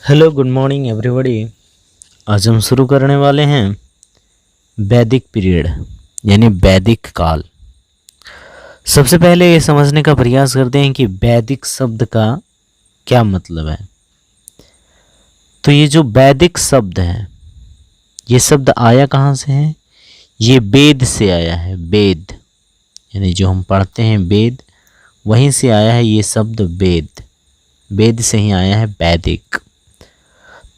Hello good morning everybody. आज हम शुरू करने वाले हैं वैदिक पीरियड यानी वैदिक काल। सबसे पहले ये समझने का प्रयास करते हैं कि वैदिक शब्द का क्या मतलब है। तो ये जो वैदिक शब्द है, ये शब्द आया कहाँ से है? ये वेद से आया है। वेद यानी जो हम पढ़ते हैं वेद, वहीं से आया है ये शब्द वेद। वेद से ही आया है वैदिक।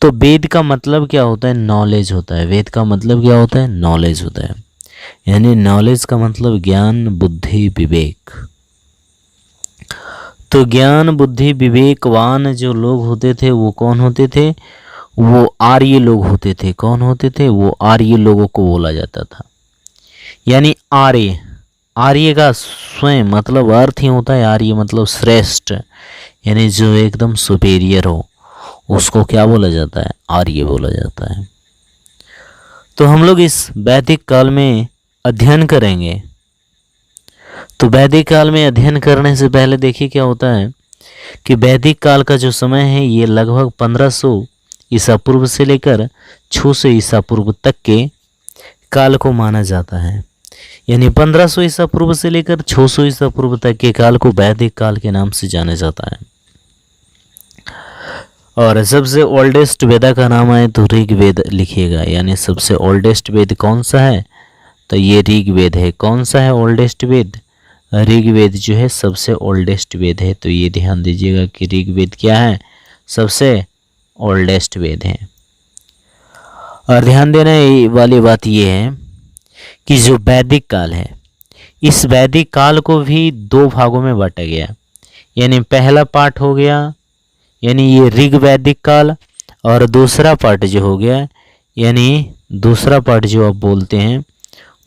तो वेद का मतलब क्या होता है? नॉलेज होता है। वेद का मतलब क्या होता है? नॉलेज होता है। यानी नॉलेज का मतलब ज्ञान, बुद्धि, विवेक। तो ज्ञान, बुद्धि, विवेकवान जो लोग होते थे वो कौन होते थे? वो आर्य लोग होते थे। कौन होते थे? वो आर्य लोगों को बोला जाता था। यानी आर्य, आर्य का स्वयं मतलब अर्थ ही होता है आर्य मतलब श्रेष्ठ, यानी जो एकदम सुपेरियर हो, उसको क्या बोला जाता है? आर्य बोला जाता है। तो हम लोग इस वैदिक काल में अध्ययन करेंगे। तो वैदिक काल में अध्ययन करने से पहले देखिए क्या होता है कि वैदिक काल का जो समय है ये लगभग 1500 ईसा पूर्व से लेकर 600 ईसा पूर्व तक के काल को माना जाता है। यानी 1500 ईसा पूर्व से लेकर 600 ईसा पूर्व तक के काल को वैदिक काल के नाम से जाना जाता है। और सबसे ओल्डेस्ट वेदा का नाम आए तो ऋग वेद लिखिएगा। यानी सबसे ओल्डेस्ट वेद कौन सा है? तो ये ऋग वेद है। कौन सा है ओल्डेस्ट वेद? ऋग वेद जो है सबसे ओल्डेस्ट वेद है। तो ये ध्यान दीजिएगा कि ऋग वेद क्या है? सबसे ओल्डेस्ट वेद है। और ध्यान देने वाली बात ये है कि जो वैदिक काल है, इस वैदिक काल को भी दो भागों में बांटा गया। यानी पहला पार्ट हो गया यानी ये ऋग वैदिक काल, और दूसरा पार्ट जो हो गया यानी दूसरा पार्ट जो आप बोलते हैं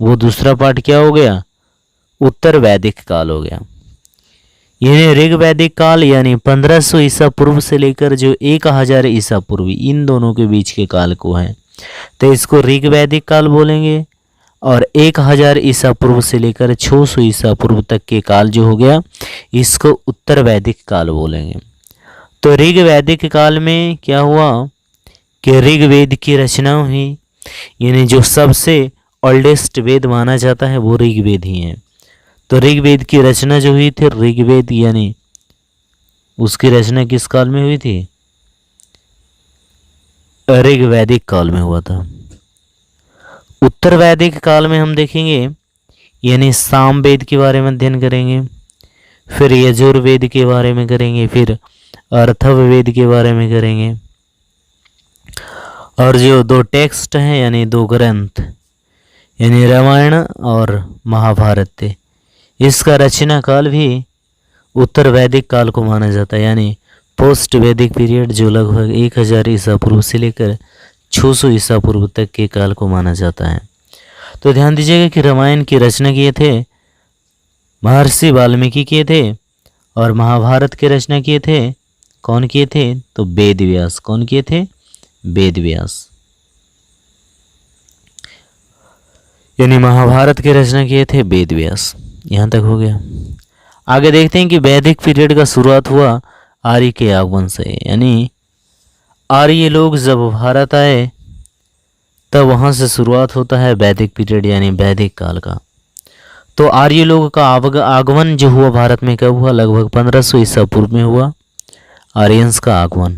वो दूसरा पार्ट क्या हो गया? उत्तर वैदिक काल हो गया। यानी ऋग वैदिक काल यानी 1500 ईसा पूर्व से लेकर जो 1000 ईसा पूर्व, इन दोनों के बीच के काल को है तो इसको ऋग वैदिक काल बोलेंगे। और 1000 ईसा पूर्व से लेकर 600 ईसा पूर्व तक के काल जो हो गया इसको उत्तर वैदिक काल बोलेंगे। तो ऋग वैदिक काल में क्या हुआ कि ऋग्वेद की रचना हुई। यानी जो सबसे ओल्डेस्ट वेद माना जाता है वो ऋग्वेद ही है। तो ऋग्वेद की रचना जो हुई थी ऋग्वेद, यानी उसकी रचना किस काल में हुई थी? ऋग वैदिक काल में हुआ था। उत्तर वैदिक काल में हम देखेंगे यानी साम वेद के बारे में अध्ययन करेंगे, फिर यजुर्वेद के बारे में करेंगे, फिर अर्थववेद के बारे में करेंगे। और जो दो टेक्स्ट हैं यानी दो ग्रंथ यानी रामायण और महाभारत थे, इसका रचना काल भी उत्तर वैदिक काल को माना जाता है। यानी पोस्ट वैदिक पीरियड जो लगभग 1000 ईसा पूर्व से लेकर 600 ईसा पूर्व तक के काल को माना जाता है। तो ध्यान दीजिएगा कि रामायण की रचना किए थे महर्षि वाल्मीकि किए थे, और महाभारत की रचना किए थे कौन किए थे? तो वेद व्यास। कौन किए थे? वेद व्यास। यानी महाभारत की रचना किए थे वेद व्यास। यहाँ तक हो गया। आगे देखते हैं कि वैदिक पीरियड का शुरुआत हुआ आर्य के आगमन से। यानी आर्य लोग जब भारत आए तब वहाँ से शुरुआत होता है वैदिक पीरियड यानी वैदिक काल का। तो आर्य लोगों का आगमन जो हुआ भारत में कब हुआ? लगभग 1500 ईसा पूर्व में हुआ आर्यंस का आगमन।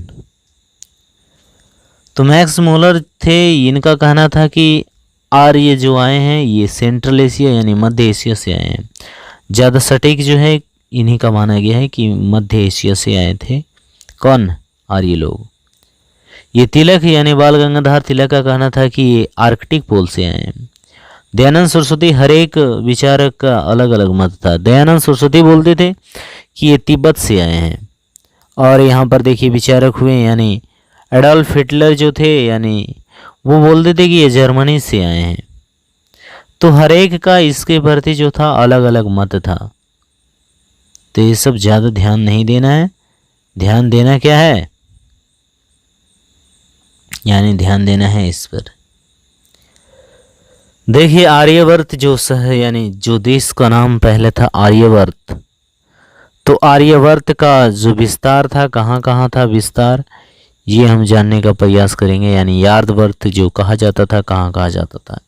तो मैक्स मुलर थे, इनका कहना था कि आर्य जो आए हैं ये सेंट्रल एशिया यानी मध्य एशिया से आए हैं। ज़्यादा सटीक जो है इन्हीं का माना गया है कि मध्य एशिया से आए थे। कौन? आर्य लोग। ये तिलक यानी बाल गंगाधर तिलक का कहना था कि ये आर्कटिक पोल से आए हैं। दयानंद सरस्वती, हर एक विचारक का अलग अलग मत था। दयानंद सरस्वती बोलते थे कि ये तिब्बत से आए हैं। और यहाँ पर देखिए विचारक हुए यानी एडोल्फ हिटलर जो थे यानी वो बोलते थे कि ये जर्मनी से आए हैं। तो हर एक का इसके प्रति जो था अलग अलग मत था। तो ये सब ज़्यादा ध्यान नहीं देना है। ध्यान देना क्या है? यानी ध्यान देना है इस पर। देखिए आर्यवर्त जो यानी जो देश का नाम पहले था आर्यवर्त, तो आर्यवर्त का जो विस्तार था कहाँ कहाँ था विस्तार? ये हम जानने का प्रयास करेंगे। यानी यार्दवर्थ जो कहा जाता था, कहाँ कहा जाता था।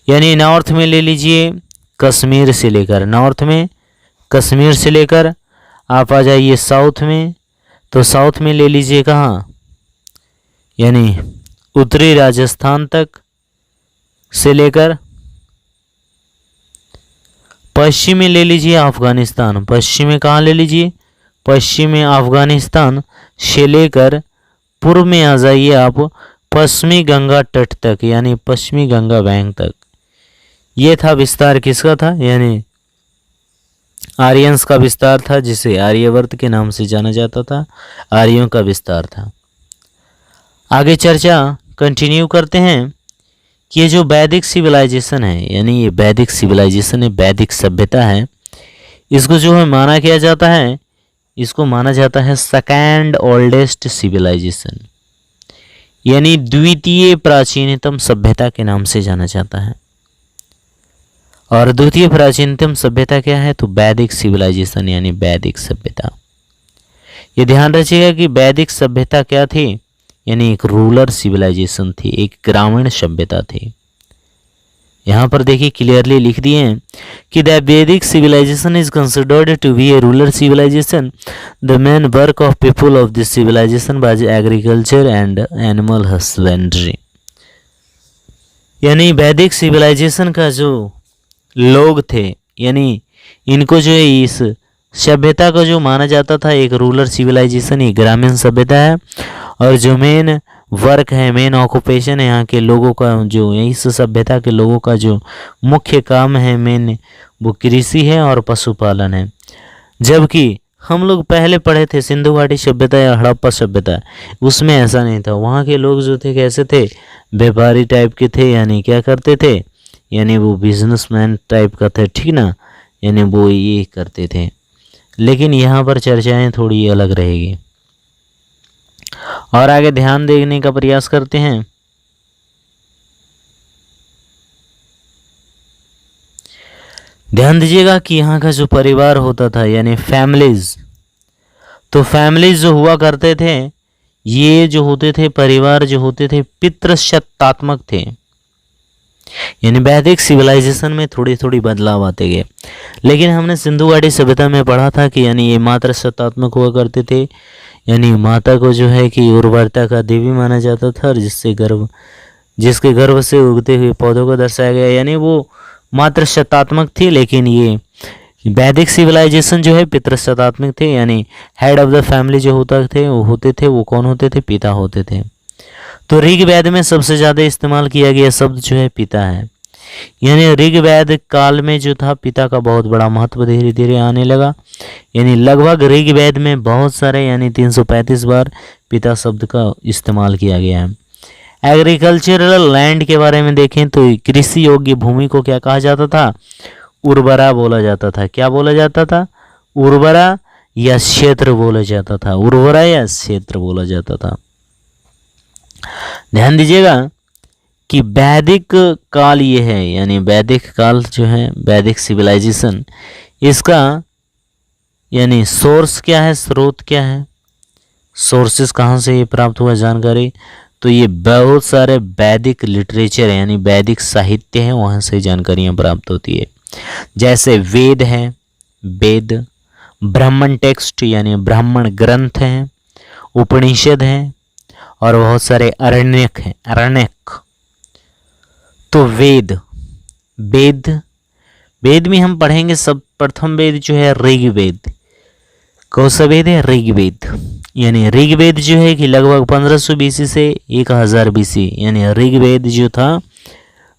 यानी नॉर्थ में ले लीजिए कश्मीर से लेकर, नॉर्थ में कश्मीर से लेकर आप आ जाइए साउथ में, तो साउथ में ले लीजिए कहाँ, यानी उत्तरी राजस्थान तक से लेकर पश्चिम में ले लीजिए अफगानिस्तान, पश्चिम में कहाँ ले लीजिए, पश्चिम में अफगानिस्तान से लेकर पूर्व में आ जाइए आप पश्चिमी गंगा तट तक, यानी पश्चिमी गंगा बैंक तक। ये था विस्तार किसका था, यानी आर्यंस का विस्तार था, जिसे आर्यवर्त के नाम से जाना जाता था। आर्यों का विस्तार था। आगे चर्चा कंटिन्यू करते हैं कि ये जो वैदिक सिविलाइजेशन है, यानी ये वैदिक सिविलाइजेशन है, वैदिक सभ्यता है, इसको जो है माना किया जाता है, इसको माना जाता है सेकेंड ओल्डेस्ट सिविलाइजेशन, यानी द्वितीय प्राचीनतम सभ्यता के नाम से जाना जाता है। और द्वितीय प्राचीनतम सभ्यता क्या है, तो वैदिक सिविलाइजेशन यानी वैदिक सभ्यता। ये ध्यान रखिएगा कि वैदिक सभ्यता क्या थी, यानी एक रूरल सिविलाइजेशन थी, एक ग्रामीण सभ्यता थी। यहाँ पर देखिए क्लियरली लिख दिए हैं कि the Vedic civilization is considered to be a rural civilization. The main work of people of this civilization was agriculture and animal husbandry. यानी वैदिक सिविलाइजेशन का जो लोग थे, यानी इनको जो है इस सभ्यता को जो माना जाता था एक रूरल सिविलाइजेशन, ये ग्रामीण सभ्यता है। और जो मेन वर्क है, मेन ऑक्यूपेशन है यहाँ के लोगों का, जो इस सभ्यता के लोगों का जो मुख्य काम है मेन, वो कृषि है और पशुपालन है। जबकि हम लोग पहले पढ़े थे सिंधु घाटी सभ्यता या हड़प्पा सभ्यता, उसमें ऐसा नहीं था। वहाँ के लोग जो थे कैसे थे, व्यापारी टाइप के थे, यानी क्या करते थे, यानी वो बिजनेसमैन टाइप का थे, ठीक ना, यानी वो ये करते थे। लेकिन यहाँ पर चर्चाएं थोड़ी अलग रहेगी। और आगे ध्यान देने का प्रयास करते हैं। ध्यान दीजिएगा कि यहाँ का जो परिवार होता था, यानी फैमिलीज, तो फैमिलीज जो हुआ करते थे, ये जो होते थे परिवार जो होते थे पितृसत्तात्मक थे। यानी वैदिक सिविलाइजेशन में थोड़ी थोड़ी बदलाव आते गए। लेकिन हमने सिंधु घाटी सभ्यता में पढ़ा था कि यानी ये मातृसत्तात्मक हुआ करते थे, यानी माता को जो है कि उर्वरता का देवी माना जाता था, और जिसके गर्भ से उगते हुए पौधों को दर्शाया गया, यानी वो मातृसत्तात्मक थी। लेकिन ये वैदिक सिविलाइजेशन जो है पितृसत्तात्मक थे, यानी हेड ऑफ द फैमिली जो होते थे वो कौन होते थे, पिता होते थे। तो ऋग्वेद में सबसे ज़्यादा इस्तेमाल किया गया शब्द जो है पिता है। यानी ऋग्वेद काल में जो था पिता का बहुत बड़ा महत्व धीरे धीरे आने लगा। यानी लगभग ऋग्वेद में बहुत सारे यानी 335 बार पिता शब्द का इस्तेमाल किया गया है। एग्रीकल्चरल लैंड के बारे में देखें तो कृषि योग्य भूमि को क्या कहा जाता था, उर्वरा बोला जाता था। क्या बोला जाता था, उर्वरा या क्षेत्र बोला जाता था, उर्वरा या क्षेत्र बोला जाता था। ध्यान दीजिएगा कि वैदिक काल ये है, यानी वैदिक काल जो है वैदिक सिविलाइजेशन, इसका यानी सोर्स क्या है, स्रोत क्या है, सोर्सेस कहाँ से ये प्राप्त हुआ जानकारी, तो ये बहुत सारे वैदिक लिटरेचर है, यानी वैदिक साहित्य है, वहाँ से जानकारियाँ प्राप्त होती है। जैसे वेद है, वेद, ब्राह्मण टेक्स्ट यानी ब्राह्मण ग्रंथ हैं, उपनिषद हैं, और बहुत सारे अरण्यक हैं, अरण्यक। तो वेद में हम पढ़ेंगे सब प्रथम वेद जो है ऋग्वेद। कौन सा वेद है, ऋग्वेद। यानी ऋग्वेद जो है कि लगभग 1500 BC से 1000 BC, यानी ऋग्वेद जो था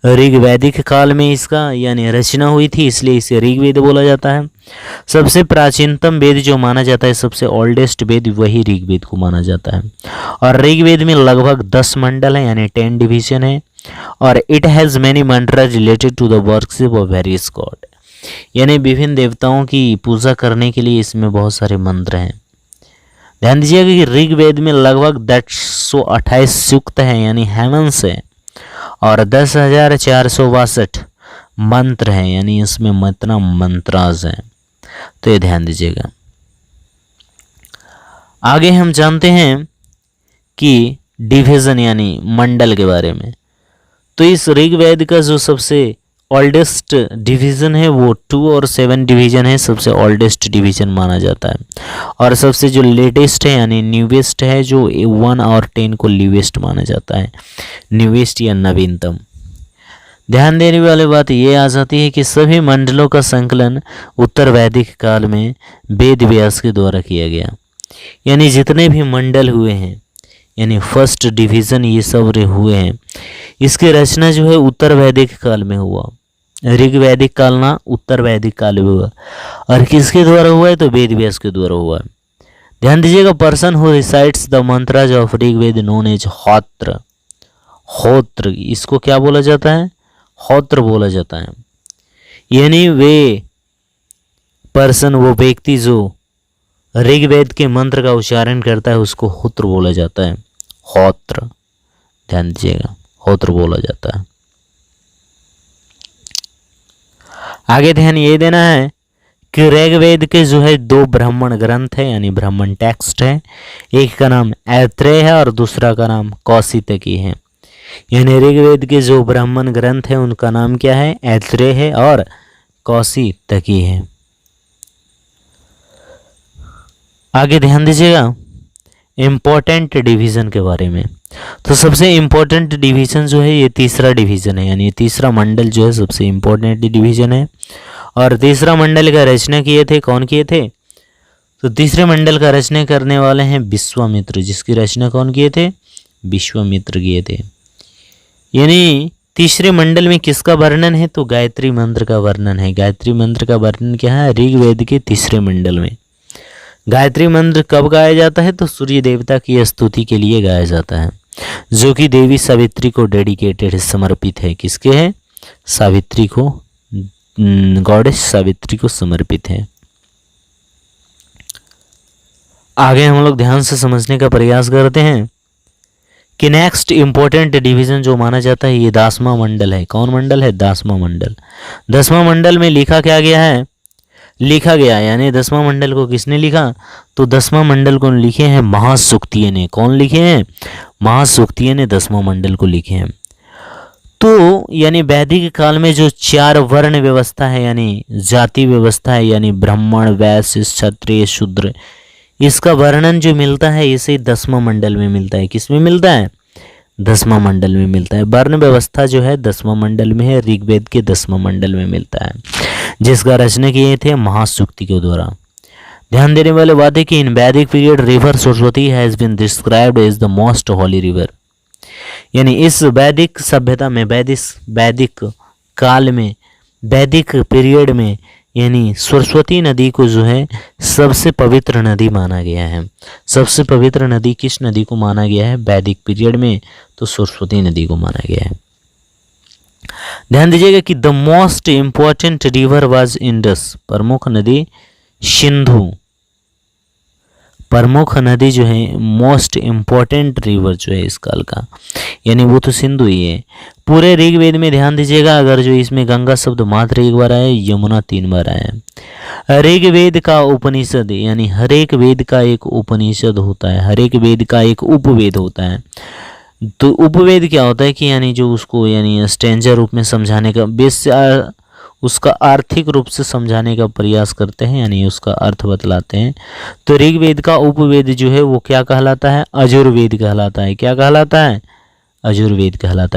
ऋग्वैदिक काल में इसका यानी रचना हुई थी, इसलिए इसे ऋग्वेद बोला जाता है। सबसे प्राचीनतम वेद जो माना जाता है, सबसे ओल्डेस्ट वेद, वही ऋग्वेद को माना जाता है। और ऋग्वेद में लगभग 10 मंडल है, यानी 10 डिवीजन है, और it has many mantra related to the worship of various god, यानी विभिन्न देवताओं की पूजा करने के लिए इसमें बहुत सारे मंत्र हैं। ध्यान दीजिएगा कि ऋग्वेद में लगभग 128 सूक्त हैं, यानी हेमंस है, और 10,462 मंत्र हैं, यानी इसमें इतना मंत्राज हैं। तो ये ध्यान दीजिएगा। आगे हम जानते हैं की डिवीजन यानी मंडल के बारे में। तो इस ऋग्वेद का जो सबसे ओल्डेस्ट डिवीजन है वो 2 और 7 डिवीजन है, सबसे ओल्डेस्ट डिवीजन माना जाता है। और सबसे जो लेटेस्ट है यानी न्यूवेस्ट है जो 1 और 10 को न्यूवेस्ट माना जाता है, न्यूवेस्ट या नवीनतम। ध्यान देने वाली बात ये आ जाती है कि सभी मंडलों का संकलन उत्तर वैदिक काल में वेद व्यास के द्वारा किया गया। यानी जितने भी मंडल हुए हैं यानी फर्स्ट डिवीजन ये सब हुए हैं, इसकी रचना जो है उत्तर वैदिक काल में हुआ। ऋग वैदिक काल ना उत्तर वैदिक काल में हुआ। और किसके द्वारा हुआ है तो वेद व्यास के द्वारा हुआ है। ध्यान दीजिएगा, person who recites the mantras of Rigveda known as Hotra. Hotra इसको क्या बोला जाता है, होत्र बोला जाता है। यानी वे पर्सन, वो व्यक्ति जो ऋग्वेद के मंत्र का उच्चारण करता है उसको होत्र बोला जाता है, होत्र। ध्यान दीजिएगा, होत्र बोला जाता है। आगे ध्यान ये देना है कि ऋग्वेद के जो है 2 ब्राह्मण ग्रंथ है यानी ब्राह्मण टेक्स्ट है। एक का नाम ऐत्रेय है और दूसरा का नाम कौशितकी है। यानी ऋग्वेद के जो ब्राह्मण ग्रंथ है उनका नाम क्या है, ऐत्रेय है और कौशितकी है। आगे ध्यान दीजिएगा इम्पोर्टेंट डिवीजन के बारे में। तो सबसे इम्पोर्टेंट डिवीजन जो है ये तीसरा डिवीजन है, यानी तीसरा मंडल जो है सबसे इम्पोर्टेंट डिवीजन है। और तीसरा मंडल का रचना किए थे, कौन किए थे, तो तीसरे मंडल का रचना करने वाले हैं विश्वामित्र, जिसकी रचना कौन किए थे, विश्वामित्र किए थे। यानी तीसरे मंडल में किसका वर्णन है तो गायत्री मंत्र का वर्णन है। गायत्री मंत्र का वर्णन क्या है, ऋग्वेद के तीसरे मंडल में। गायत्री मंत्र कब गाया जाता है तो सूर्य देवता की स्तुति के लिए गाया जाता है, जो कि देवी सावित्री को डेडिकेटेड है, समर्पित है। किसके है, सावित्री को, गॉडेस सावित्री को समर्पित है। आगे हम लोग ध्यान से समझने का प्रयास करते हैं कि नेक्स्ट इंपॉर्टेंट डिवीजन जो माना जाता है ये 10वां मंडल है। कौन मंडल है, 10वां मंडल। 10वां मंडल में लिखा क्या गया है, लिखा गया यानी 10वां मंडल को किसने लिखा तो 10वां मंडल को लिखे हैं महासूक्तिय ने। कौन लिखे हैं, महासूक्तिय ने 10वां मंडल को लिखे हैं। तो यानी वैदिक काल में जो 4 वर्ण व्यवस्था है यानी जाति व्यवस्था है, यानी ब्राह्मण, वैश्य, क्षत्रिय, शूद्र, इसका वर्णन जो मिलता है इसे 10वां मंडल में मिलता है। किस में मिलता है, 10वां मंडल में मिलता है। वर्ण व्यवस्था जो है 10वां मंडल में है, ऋग्वेद के 10वां मंडल में मिलता है, जिसका रचना किए थे महासूक्ति के द्वारा। ध्यान देने वाले बात है कि in Vedic period river Saraswati has been described as the most holy river. यानी इस वैदिक सभ्यता में, वैदिक काल में, वैदिक पीरियड में यानी सरस्वती नदी को जो है सबसे पवित्र नदी माना गया है। सबसे पवित्र नदी किस नदी को माना गया है वैदिक पीरियड में, तो सरस्वती नदी को माना गया है। ध्यान दीजिएगा कि the most important river was Indus, प्रमुख नदी सिंधु। प्रमुख नदी जो है मोस्ट इंपॉर्टेंट रिवर जो है इस काल का, यानी वो तो सिंधु ही है। पूरे ऋग्वेद में ध्यान दीजिएगा, अगर जो इसमें गंगा शब्द मात्र 1 बार आया, यमुना 3 बार आया। ऋग्वेद का उपनिषद यानी हर एक वेद का एक उपनिषद होता है, हर एक वेद का एक उपवेद होता है। तो उपवेद क्या होता है कि यानी जो उसको यानी स्टैंजा रूप में समझाने का, बेस उसका आर्थिक रूप से समझाने का प्रयास करते हैं, यानी उसका अर्थ बतलाते हैं। तो ऋग्वेद का उपवेद जो है वो क्या कहलाता है, अजुर्वेद कहलाता है। क्या कहलाता है, अजुर्वेद कहलाता है।